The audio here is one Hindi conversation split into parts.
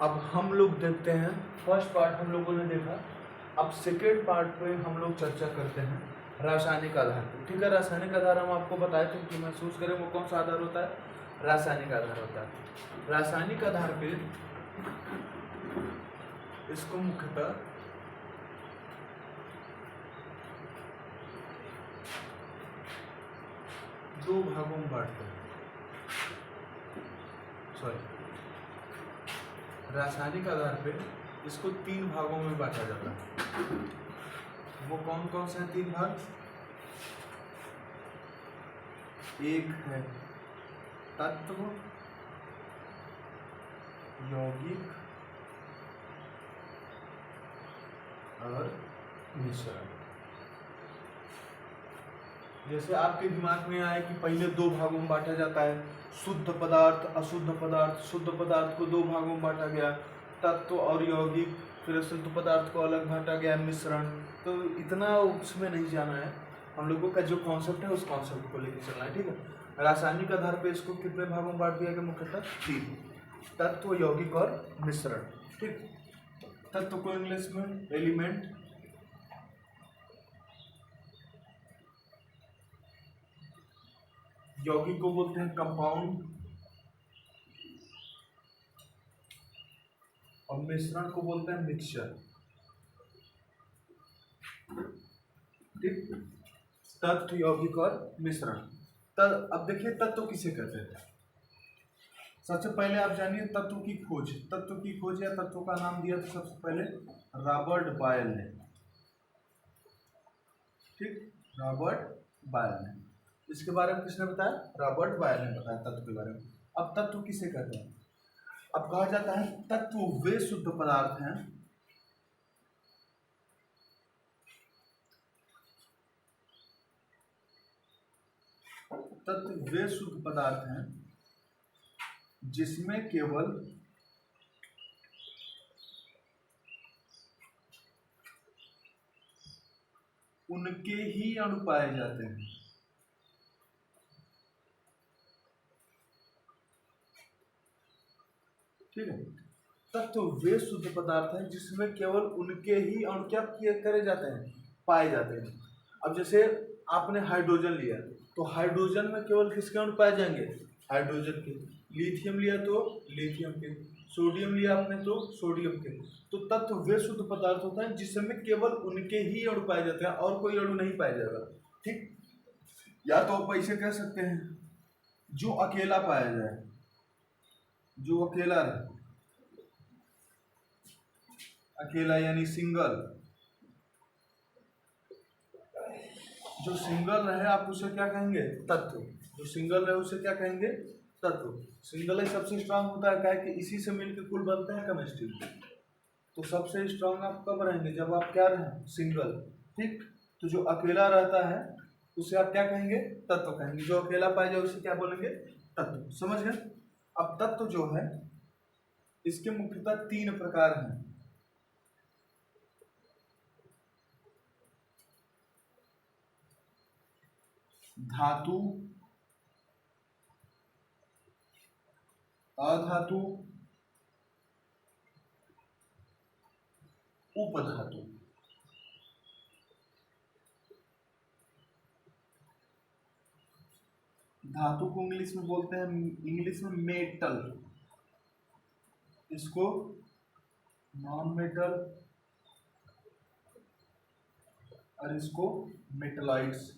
अब हम लोग देखते हैं, फर्स्ट पार्ट हम लोगों ने देखा, अब सेकेंड पार्ट पे हम लोग चर्चा करते हैं रासायनिक आधार पे। ठीक है, रासायनिक आधार हम आपको बताए थे कि महसूस करें वो कौन सा आधार होता है, रासायनिक आधार होता है। रासायनिक आधार पे इसको मुख्यतः दो भागों में बांटते हैं, सॉरी, रासायनिक आधार पे इसको 3 भागों में बांटा जाता है। वो कौन कौन से हैं 3 भाग? एक है तत्व, यौगिक और मिश्रण। जैसे आपके दिमाग में आए कि पहले 2 भागों में बांटा जाता है, शुद्ध पदार्थ, अशुद्ध पदार्थ। शुद्ध पदार्थ को 2 भागों में बांटा गया, तत्व और यौगिक। फिर अशुद्ध पदार्थ को अलग बांटा गया, मिश्रण। तो इतना उसमें नहीं जाना है, हम लोगों का जो कॉन्सेप्ट है उस कॉन्सेप्ट को लेकर चलना है। ठीक है, रासायनिक आधार पे इसको कितने भागों में बांट दिया गया? मुख्यतः 3, तत्व, यौगिक और मिश्रण। ठीक, तत्व को इंग्लिश में एलिमेंट, यौगिक को बोलते हैं कंपाउंड और मिश्रण को बोलते हैं मिक्सचर। ठीक, तत्व, यौगिक और मिश्रण। अब देखिए तत्व किसे कहते हैं। सबसे पहले आप जानिए तत्व की खोज। तत्व की खोज या तत्व का नाम दिया तो सबसे पहले रॉबर्ट बायल ने। ठीक, रॉबर्ट बायल ने। इसके बारे में किसने बताया? रॉबर्ट बायल ने बताया तत्व के बारे में। अब तत्व किसे कहते हैं? अब कहा जाता है तत्व वे शुद्ध पदार्थ हैं तत्व वे शुद्ध पदार्थ हैं जिसमें केवल उनके ही अणु पाए जाते हैं। ठीक है, तत्व वे शुद्ध पदार्थ हैं जिसमें केवल उनके ही अणु क्या करे जाते हैं? पाए जाते हैं। अब जैसे आपने हाइड्रोजन लिया तो हाइड्रोजन में केवल किसके अणु पाए जाएंगे? हाइड्रोजन के। लिथियम लिया तो लिथियम के। सोडियम लिया आपने तो सोडियम के। तो तत्व वे शुद्ध पदार्थ होता है जिसमें केवल उनके ही अणु पाए जाते हैं और कोई अणु नहीं पाया जाएगा। ठीक, या तो आप ऐसे कह सकते हैं जो अकेला पाया जाए, जो अकेला रहे, अकेला यानी सिंगल। जो सिंगल रहे आप उसे क्या कहेंगे? तत्व। जो सिंगल रहे उसे क्या कहेंगे? तत्व। सिंगल ही सबसे स्ट्रांग होता है, क्या है कि इसी से मिलकर कुल बनते हैं केमिस्ट्री। तो सबसे स्ट्रांग आप कब रहेंगे? जब आप क्या रहें? सिंगल। ठीक, तो जो अकेला रहता है उसे आप क्या कहेंगे? तत्व कहेंगे। जो अकेला पाया जाए उसे क्या बोलेंगे? तत्व। समझ गए? अब तत्व जो है इसके मुख्यतः 3 प्रकार हैं। धातु, अधातु, उपधातु। धातु को इंग्लिश में बोलते हैं, इंग्लिश में मेटल, इसको नॉन मेटल और इसको मेटलाइट्स।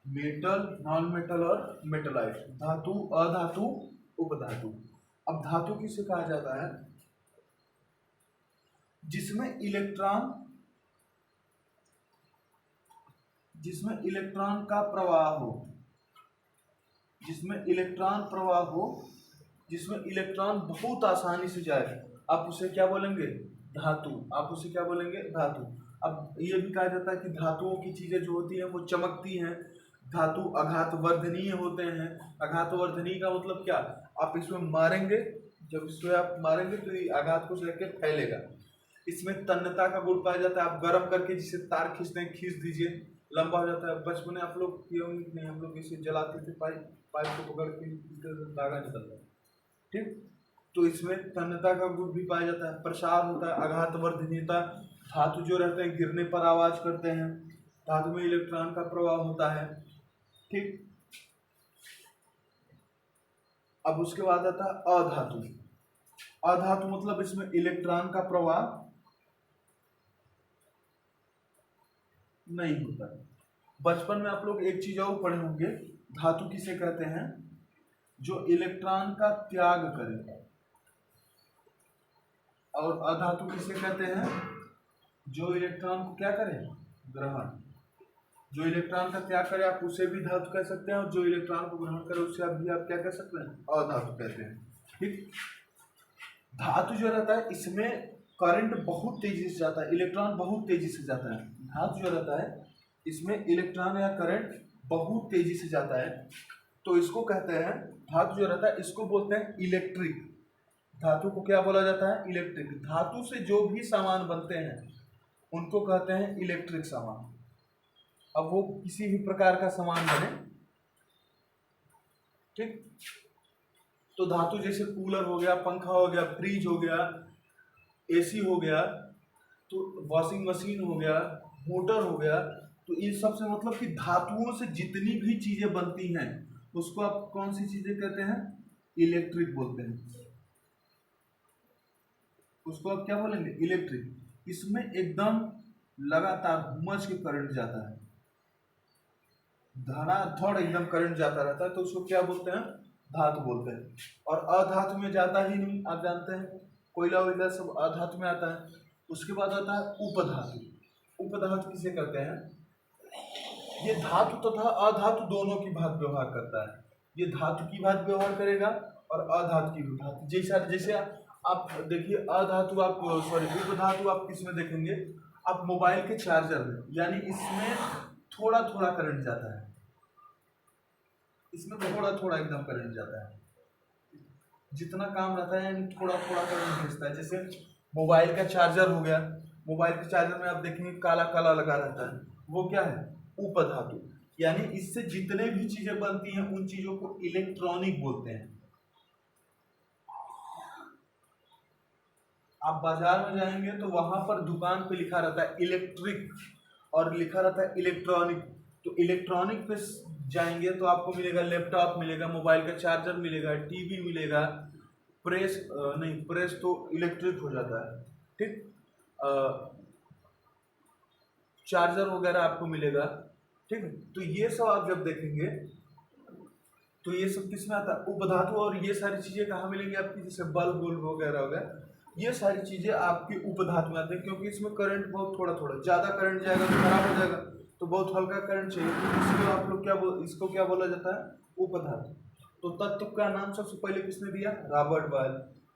मेटल, नॉन मेटल और मेटलाइट। धातु, अधातु, उपधातु। अब धातु किसे कहा जाता है? जिसमें इलेक्ट्रॉन का प्रवाह हो, जिसमें इलेक्ट्रॉन प्रवाह हो, जिसमें इलेक्ट्रॉन बहुत आसानी से जाए, आप उसे क्या बोलेंगे? धातु। आप उसे क्या बोलेंगे? धातु। अब ये भी कहा जाता है कि धातुओं की चीजें जो होती हैं वो चमकती हैं। धातु आघातवर्धनीय होते हैं। आघातवर्धनीय का मतलब क्या? आप इसमें मारेंगे, जब इसमें आप मारेंगे तो ये आघात को लेकर फैलेगा। इसमें तन्यता का गुण पाया जाता है। आप गर्म करके जिसे तार खींचते हैं, खींच दीजिए, लंबा हो जाता है। बचपन में आप लोग किए होंगे कि नहीं, हम लोग इसे जलाते थे, पाइप पाइप को पकड़ के धागा निकलता है, ठीक। तो इसमें तन्यता का गुण भी पाया जाता है, प्रसार होता है, आघातवर्धनीयता, धातु जो रहते हैं गिरने पर आवाज करते हैं, धातु में इलेक्ट्रॉन का प्रवाह होता है, ठीक। अब उसके बाद आता है अधातु। अधातु मतलब इसमें इलेक्ट्रॉन का प्रवाह नहीं होता है। बचपन में आप लोग एक चीज और पढ़े होंगे, धातु किसे कहते हैं, जो इलेक्ट्रॉन का त्याग करे, और अधातु किसे कहते हैं, जो इलेक्ट्रॉन को क्या करे, ग्रहण। जो इलेक्ट्रॉन का त्याग करे आप उसे भी धातु कह सकते हैं, और जो इलेक्ट्रॉन को ग्रहण करे उसे आप क्या कह सकते हैं, अधातु कहते हैं, ठीक। धातु जो रहता है इसमें करंट बहुत तेजी से जाता है, इलेक्ट्रॉन बहुत तेजी से जाता है। धातु जो रहता है इसमें इलेक्ट्रॉन या करंट बहुत तेजी से जाता है, तो इसको कहते हैं, धातु जो रहता है इसको बोलते हैं इलेक्ट्रिक। धातु को क्या बोला जाता है, इलेक्ट्रिक। धातु से जो भी सामान बनते हैं उनको कहते हैं इलेक्ट्रिक सामान। अब वो किसी भी प्रकार का सामान बने, ठीक। तो धातु जैसे कूलर हो गया, पंखा हो गया, फ्रिज हो गया, एसी हो गया, तो वॉशिंग मशीन हो गया, मोटर हो गया, तो इन सब से मतलब कि धातुओं से जितनी भी चीजें बनती हैं उसको आप कौन सी चीजें कहते हैं, इलेक्ट्रिक बोलते हैं। उसको आप क्या बोलेंगे, इलेक्ट्रिक। इसमें एकदम लगातार घुमच के करंट जाता है, धड़ाधड़ एकदम करंट जाता रहता है, तो उसको क्या बोलते हैं, धातु बोलते हैं। और अधातु में जाता ही नहीं, आप जानते हैं कोयला वगैरह सब अधातु में आता है। उसके बाद आता है उपधातु। उपधातु किसे कहते हैं, ये धातु तथा अधातु दोनों की भांति व्यवहार करता है। ये धातु की भांति व्यवहार करेगा और अधातु की भांति। जैसे आप देखिए अधातु, आप सॉरी उपधातु आप किस में देखेंगे, आप मोबाइल के चार्जर में, यानी इसमें थोड़ा थोड़ा करंट जाता है, इसमें थोड़ा थोड़ा एकदम करंट जाता है, जितना काम रहता है यानी थोड़ा थोड़ा करंट भेजता है। जैसे मोबाइल का चार्जर हो गया, मोबाइल के चार्जर में आप देखेंगे काला काला लगा रहता है, वो क्या है, उपधातु। यानी इससे जितने भी चीजें बनती हैं उन चीजों को इलेक्ट्रॉनिक बोलते हैं। आप बाजार में जाएंगे तो वहां पर दुकान पे लिखा रहता है इलेक्ट्रिक और लिखा रहता है इलेक्ट्रॉनिक। तो इलेक्ट्रॉनिक पे जाएंगे तो आपको मिलेगा लैपटॉप मिलेगा, मोबाइल का चार्जर मिलेगा, टीवी मिलेगा, प्रेस नहीं, प्रेस तो इलेक्ट्रिक हो जाता है, ठीक। चार्जर वगैरह आपको मिलेगा, ठीक। तो ये सब आप जब देखेंगे तो ये सब किस में आता है, उपधातु। और ये सारी चीजें कहाँ मिलेंगी आपकी, जैसे बल्ब बुल्ब वगैरह हो गया, ये सारी चीजें आपकी उपधातु में आती है, क्योंकि इसमें करंट बहुत थोड़ा थोड़ा, ज्यादा करंट जाएगा तो खराब हो जाएगा, तो बहुत हल्का करंट चाहिए, तो इसको आप लोग इसको क्या बोला जाता है, उपधातु। तो तत्व का नाम सबसे पहले किसने दिया, रॉबर्ट बॉयल।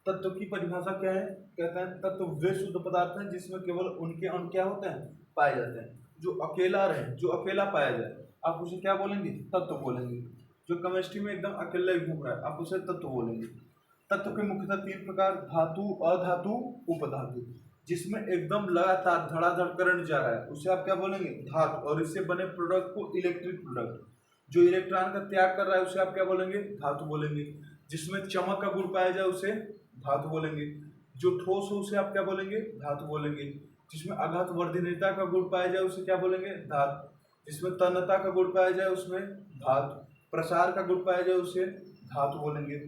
तत्व की परिभाषा क्या है, कहते हैं तत्व वे शुद्ध पदार्थ हैं जिसमें केवल उनके अणु क्या होते हैं, पाए जाते हैं। जो अकेला रहे, जो अकेला पाया जाए आप उसे क्या बोलेंगे, तत्व बोलेंगे। जो केमिस्ट्री में एकदम अकेला ही घूम रहा है आप उसे तत्व बोलेंगे। तत्व के मुख्यतः 3 प्रकार, धातु, अधातु, उपधातु। जिसमें एकदम लगातार धड़ाधड़ करंट जा रहा है उसे आप क्या बोलेंगे, धातु। और इससे बने प्रोडक्ट को इलेक्ट्रिक प्रोडक्ट। जो इलेक्ट्रॉन का त्याग कर रहा है उसे आप क्या बोलेंगे, धातु बोलेंगे। जिसमें चमक का गुण पाया जाए उसे धातु बोलेंगे। जो ठोस हो उसे आप क्या बोलेंगे, धातु बोलेंगे। जिसमें आघात वर्धनीयता का गुण पाया जाए उसे क्या बोलेंगे, धातु। जिसमें तन्यता का गुण पाया जाए उसमें धातु। प्रसार का गुण पाया जाए उसे धातु बोलेंगे।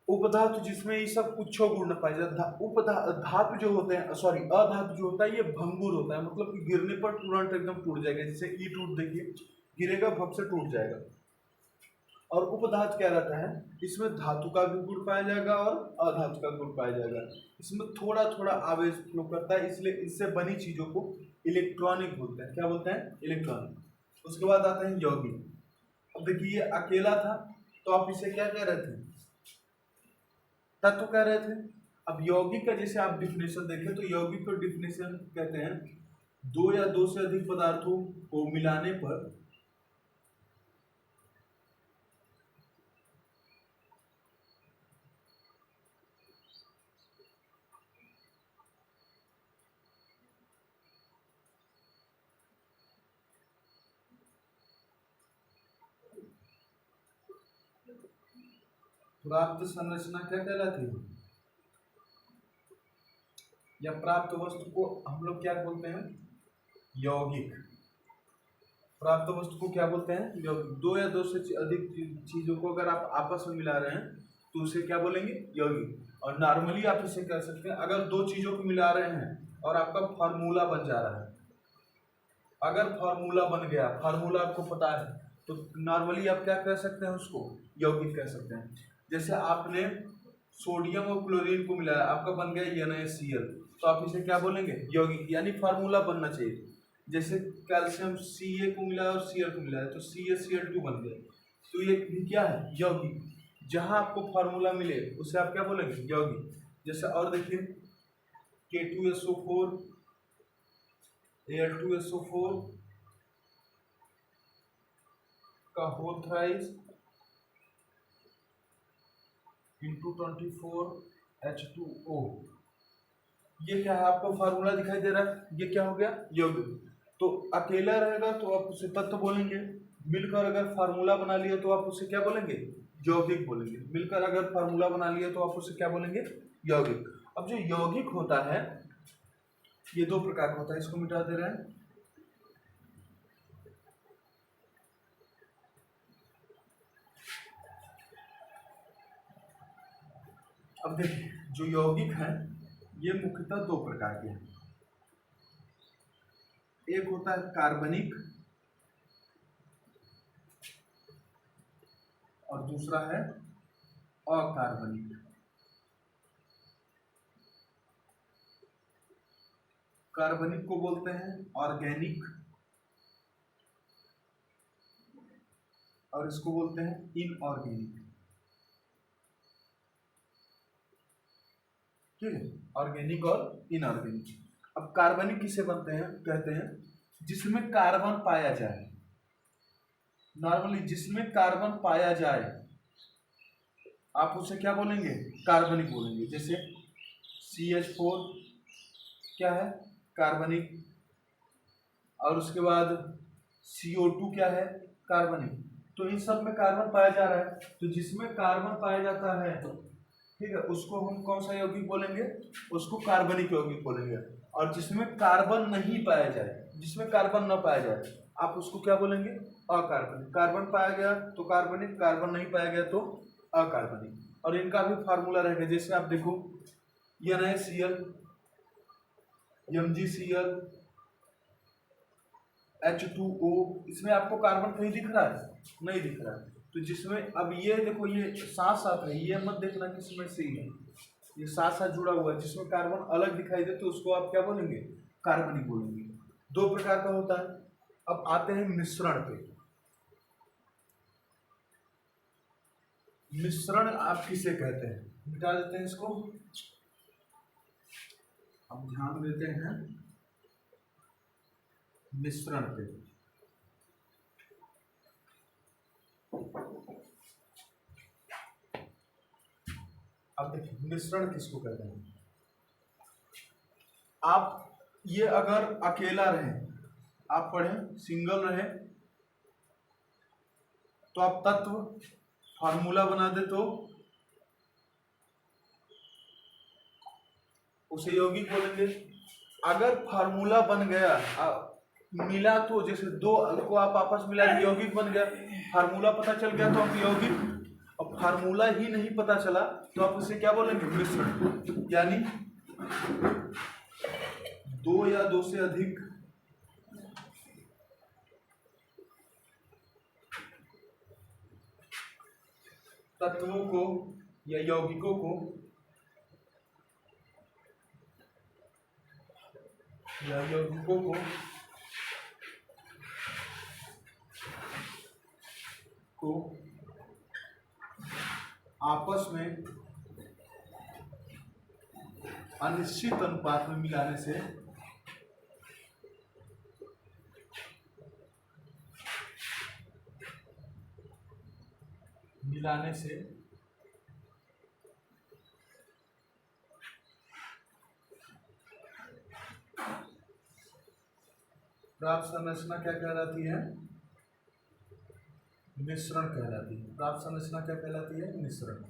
उपधातु जिसमें ये सब उच्च गुण पाए जाए। धातु जो होते हैं, सॉरी अधातु जो होता है ये भंगुर होता है, मतलब कि गिरने पर तुरंत एकदम टूट जाएगा। जैसे ईंट उठ देखिए, गिरेगा भप से टूट जाएगा। और उपधातु क्या रहता है, इसमें धातु का भी गुण पाया जाएगा और अधातु का गुण पाया जाएगा। इसमें थोड़ा थोड़ा आवेश फ्लो करता है, इसलिए इससे बनी चीजों को इलेक्ट्रॉनिक बोलते हैं। क्या बोलते हैं, इलेक्ट्रॉनिक। उसके बाद आता है यौगिक। अब देखिए ये अकेला था तो आप इसे क्या कह रहे थे, तत्व कह रहे थे। अब यौगिक का जैसे आप डिफिनेशन देखें तो यौगिक को डिफिनेशन कहते हैं, दो या दो से अधिक पदार्थों को मिलाने पर प्राप्त संरचना क्या कहलाती है, या प्राप्त वस्तु को हम लोग क्या बोलते हैं, यौगिक। प्राप्त वस्तु को क्या बोलते हैं, यौगिक। दो या दो से अधिक चीजों को अगर आप आपस में मिला रहे हैं तो उसे क्या बोलेंगे, यौगिक। और नॉर्मली आप इसे कह सकते हैं, अगर दो चीजों को मिला रहे हैं और आपका फार्मूला बन जा रहा है, अगर फार्मूला बन गया, फार्मूला आपको पता है, तो नॉर्मली आप क्या कह सकते हैं, उसको यौगिक कह सकते हैं। जैसे आपने सोडियम और क्लोरीन को मिलाया, आपका बन गया NaCl, तो आप इसे क्या बोलेंगे, यौगिक, यानी फार्मूला बनना चाहिए। जैसे कैल्शियम Ca को मिलाया और Cl को मिलाया तो CaCl2 बन गया, तो ये भी क्या है, यौगिक। जहां आपको फार्मूला मिले उसे आप क्या बोलेंगे, यौगिक। जैसे और देखिए K2SO4 Al2SO4 का होल थ्राइस इंटू 24H2O, ये क्या है, आपको फार्मूला दिखाई दे रहा है, ये क्या हो गया, यौगिक। तो अकेला रहेगा तो आप उसे तत्व बोलेंगे, मिलकर अगर फार्मूला बना लिया तो आप उसे क्या बोलेंगे, यौगिक बोलेंगे। मिलकर अगर फार्मूला बना लिया तो आप उसे क्या बोलेंगे, यौगिक। अब जो यौगिक होता है ये दो प्रकार का होता है, इसको मिटा दे रहे हैं। अब देखिए जो यौगिक है ये मुख्यतः दो प्रकार के हैं, एक होता है कार्बनिक और दूसरा है अकार्बनिक। कार्बनिक को बोलते हैं ऑर्गेनिक और इसको बोलते हैं इनऑर्गेनिक। ठीक है, ऑर्गेनिक और इनऑर्गेनिक। अब कार्बनिक किसे बनते हैं, कहते हैं जिसमें कार्बन पाया जाए, नॉर्मली जिसमें कार्बन पाया जाए आप उसे क्या बोलेंगे, कार्बनिक बोलेंगे। जैसे CH4 क्या है, कार्बनिक, और उसके बाद CO2 क्या है, कार्बनिक। तो इन सब में कार्बन पाया जा रहा है, तो जिसमें कार्बन पाया जाता है, ठीक है, उसको हम कौन सा यौगिक बोलेंगे, उसको कार्बनिक यौगिक बोलेंगे। और जिसमें कार्बन नहीं पाया जाए, जिसमें कार्बन न पाया जाए, आप उसको क्या बोलेंगे, अकार्बनिक। कार्बन पाया गया तो कार्बनिक, कार्बन नहीं पाया गया तो अकार्बनिक। और इनका भी फार्मूला रहेगा, जैसे आप देखो NaCl, MgCl, H2O, इसमें आपको कार्बन कहीं दिख रहा है, नहीं दिख रहा है। तो जिसमें अब ये देखो ये साथ साथ है, ये मत देखना कि इसमें से ही है, ये साथ साथ जुड़ा हुआ है। जिसमें कार्बन अलग दिखाई दे तो उसको आप क्या बोलेंगे, कार्बनिक बोलेंगे। दो प्रकार का होता है। अब आते हैं मिश्रण पे। मिश्रण आप किसे कहते हैं, मिटा देते हैं इसको। अब ध्यान देते हैं मिश्रण पे। अब देखिए मिश्रण किसको कहते हैं। आप ये अगर अकेला रहे, आप पढ़ें सिंगल रहे तो आप तत्व फार्मूला बना दे तो उसे यौगिक बोलेंगे। अगर फार्मूला बन गया मिला तो, जैसे दो को आप आपस मिला यौगिक बन गया, फार्मूला पता चल गया तो आप यौगिक। और फार्मूला ही नहीं पता चला तो आप उसे क्या बोलेंगे, मिश्रण। यानी दो या दो से अधिक तत्वों को या यौगिकों को आपस में अनिश्चित अनुपात में मिलाने से प्राप्त संरचना क्या कहलाती है, मिश्रण कहलाती है। प्राप्त संरचना क्या कहलाती है? मिश्रण।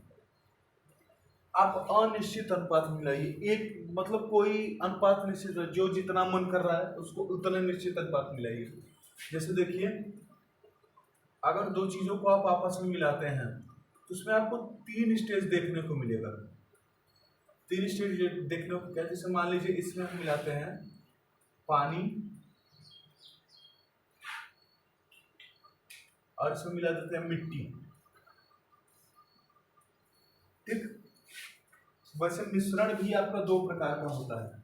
आप अनिश्चित अनुपात मिलाइए, एक मतलब कोई अनुपात निश्चित है, जो जितना मन कर रहा है उसको उतना निश्चित अनुपात मिलाइए। जैसे देखिए, अगर दो चीजों को आप आपस में मिलाते हैं तो उसमें आपको 3 स्टेज देखने को मिलेगा। 3 स्टेज देखने को क्या? जैसे मान लीजिए इसमें हम मिलाते हैं पानी और इसमें मिला देते हैं मिट्टी, ठीक। वैसे मिश्रण भी आपका 2 प्रकार का होता है,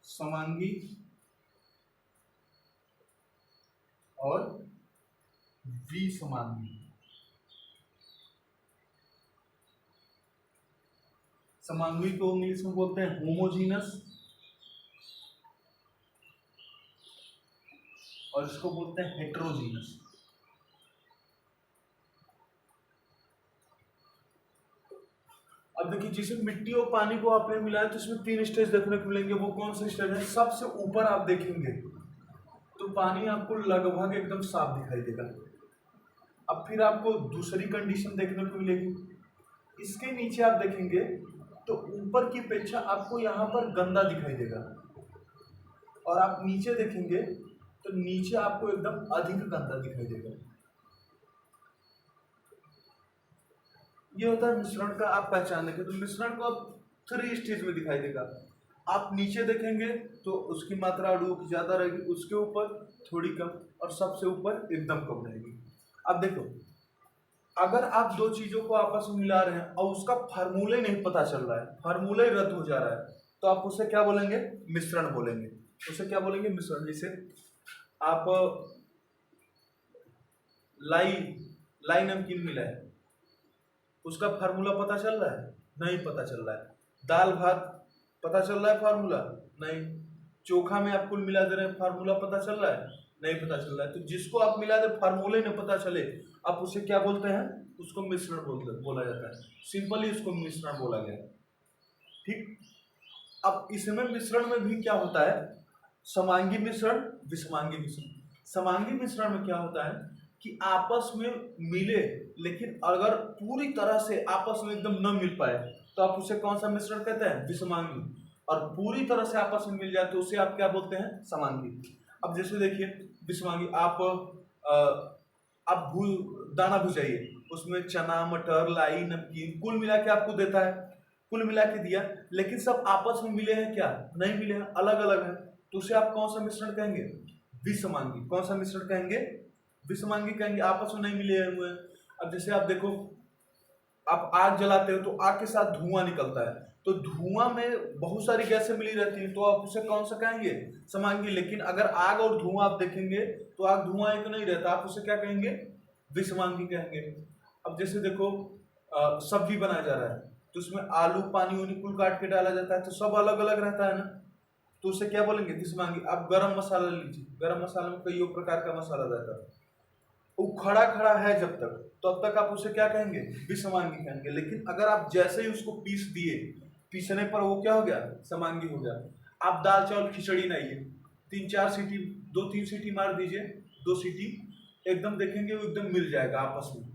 समांगी और विसमांगी। समांगी को इंग्लिश में बोलते हैं होमोजीनस और इसको बोलते हैं हेट्रोजीनस। अब देखिए, जैसे मिट्टी और पानी को आपने मिलाया तो इसमें 3 स्टेज देखने को मिलेंगे। वो कौन से स्टेज है? सबसे ऊपर आप देखेंगे तो पानी आपको लगभग एकदम साफ दिखाई देगा। अब फिर आपको दूसरी कंडीशन देखने को मिलेगी, इसके नीचे आप देखेंगे तो ऊपर की अपेक्षा आपको यहाँ पर गंदा दिखाई देगा, और आप नीचे देखेंगे तो नीचे आपको एकदम अधिक गंदा दिखाई देगा। ये होता है मिश्रण का आप पहचान देंगे। तो मिश्रण को आप 3 स्टेज में दिखाई देगा। आप नीचे देखेंगे तो उसकी मात्रा अणुओं की ज्यादा रहेगी, उसके ऊपर थोड़ी कम, और सबसे ऊपर एकदम कम रहेगी। अब देखो, अगर आप दो चीजों को आपस में मिला रहे हैं और उसका फार्मूला ही नहीं पता चल रहा है, फार्मूला ही रद्द हो जा रहा है, तो आप उसे क्या बोलेंगे? मिश्रण बोलेंगे। उसे क्या बोलेंगे? मिश्रण। जैसे आप लाई लाई नमकीन मिला है, उसका फार्मूला पता चल रहा है? नहीं पता चल रहा है। दाल भात पता चल रहा है फार्मूला? नहीं। चोखा में आप कुल मिला दे रहे हैं, फार्मूला पता चल रहा है? नहीं पता चल रहा है। तो जिसको आप मिला दे फार्मूले नहीं पता चले, आप उसे क्या बोलते हैं? उसको मिश्रण बोला जाता है। सिंपली उसको मिश्रण बोला गया, ठीक। अब इसमें मिश्रण में भी क्या होता है? समांगी मिश्रण, विषमांगी मिश्रण। समांगी मिश्रण में क्या होता है कि आपस में मिले, लेकिन अगर पूरी तरह से आपस में एकदम न मिल पाए तो आप उसे कौन सा मिश्रण कहते हैं? विषमांगी। और पूरी तरह से आपस में मिल जाए तो उसे आप क्या बोलते हैं? समांगी। अब जैसे देखिए, विषमांगी आप दाना भुजाइए, उसमें चना, मटर, लाई, नमकीन कुल मिला के आपको देता है, कुल मिला के दिया, लेकिन सब आपस में मिले हैं क्या? नहीं मिले हैं, अलग अलग है। तो उसे आप कौन सा मिश्रण कहेंगे? विषमांगी। कौन सा मिश्रण कहेंगे? विषमांगी कहेंगे, आपस में नहीं मिले हुए हैं। अब जैसे आप देखो, आप आग जलाते हो तो आग के साथ धुआं निकलता है, तो धुआं में बहुत सारी गैसें मिली रहती हैं, तो आप उसे कौन सा कहेंगे? समांगी। लेकिन अगर आग और धुआं आप देखेंगे तो आग धुआं एक नहीं रहता, आप उसे क्या कहेंगे? विषमांगी कहेंगे। अब जैसे देखो, सब्जी बनाया जा रहा है तो उसमें आलू, पानी उनी कुल काट के डाला जाता है, तो सब अलग अलग रहता है ना, तो उसे क्या बोलेंगे? विषमांगी। आप गरम मसाला लीजिए, गरम मसाला में कई प्रकार का मसाला रहता है, वो खड़ा खड़ा है जब तक, तब तक आप उसे क्या कहेंगे? विषमांगी कहेंगे। लेकिन अगर आप जैसे ही उसको पीस दिए, पीसने पर वो क्या हो गया? समांगी हो गया। आप दाल चावल खिचड़ी बनाइए, 3-4 सीटी, 2-3 सीटी मार दीजिए, 2 सीटी, एकदम देखेंगे वो एकदम मिल जाएगा आपस में।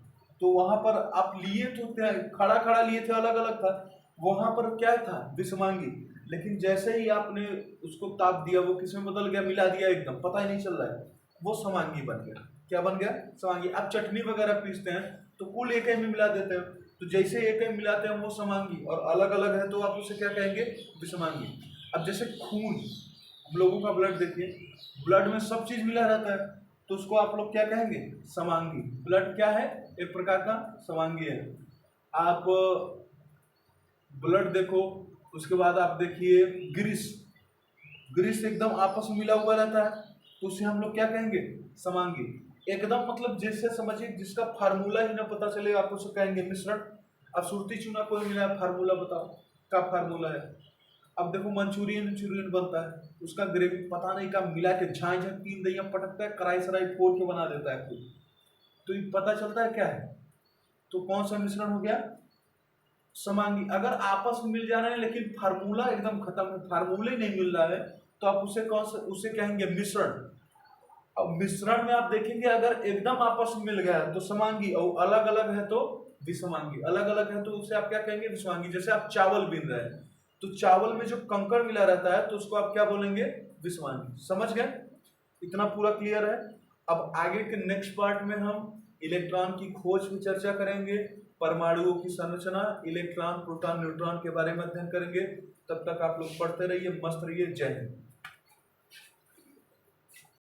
तो वहां पर आप लिए तो खड़ा खड़ा लिए थे, अलग अलग था, वहां पर क्या था? विषमांगी। लेकिन जैसे ही आपने उसको ताप दिया, वो किसमें बदल गया? मिला दिया, एकदम पता ही नहीं चल रहा है, वो समांगी बन गया। क्या बन गया? समांगी। आप चटनी वगैरह पीसते हैं तो कुल एक ही में मिला देते हैं, तो जैसे एक ही मिलाते हैं वो समांगी, और अलग अलग है तो आप उसे क्या कहेंगे? विषमांगी। अब जैसे खून, हम लोगों का ब्लड देखिए, ब्लड में सब चीज मिला रहता है, तो उसको आप लोग क्या कहेंगे? समांगी। ब्लड क्या है? एक प्रकार का समांगी है। आप ब्लड देखो, उसके बाद आप देखिए ग्रीस, ग्रीस एकदम आपस में मिला हुआ रहता है, तो उसे हम लोग क्या कहेंगे? समांगी। एकदम मतलब जैसे समझिए जिसका फार्मूला ही ना पता चले, आप उसे कहेंगे मिश्रण। अब सुरती चूना कोई मिला, फार्मूला बताओ, क्या फार्मूला है? अब देखो, मंचूरियन बनता है, उसका ग्रेवी पता नहीं का मिला के झाई झाई 3 दहिया पटकता है, कढ़ाई सराई फोड़ के बना देता है खुद, तो ये पता चलता है क्या है? तो कौन सा मिश्रण हो गया? समांगी। अगर आपस में मिल जा रहे हैं लेकिन फार्मूला एकदम खत्म है, फार्मूले नहीं मिल रहा है, तो आप उसे कौन सा, उसे कहेंगे मिश्रण। अब मिश्रण में आप देखेंगे अगर एकदम आपस में मिल गया है तो समांगी, और अलग अलग है तो विषमांगी। अलग अलग है तो उसे आप क्या कहेंगे? विषमांगी। जैसे आप चावल बीन रहे हैं तो चावल में जो कंकड़ मिला रहता है तो उसको आप क्या बोलेंगे? विषमांगी। समझ गए? इतना पूरा क्लियर है। अब आगे के नेक्स्ट पार्ट में हम इलेक्ट्रॉन की खोज की चर्चा करेंगे, परमाणुओं की संरचना, इलेक्ट्रॉन, प्रोटॉन, न्यूट्रॉन के बारे में अध्ययन करेंगे। तब तक आप लोग पढ़ते रहिए, मस्त रहिए। जय हिंद।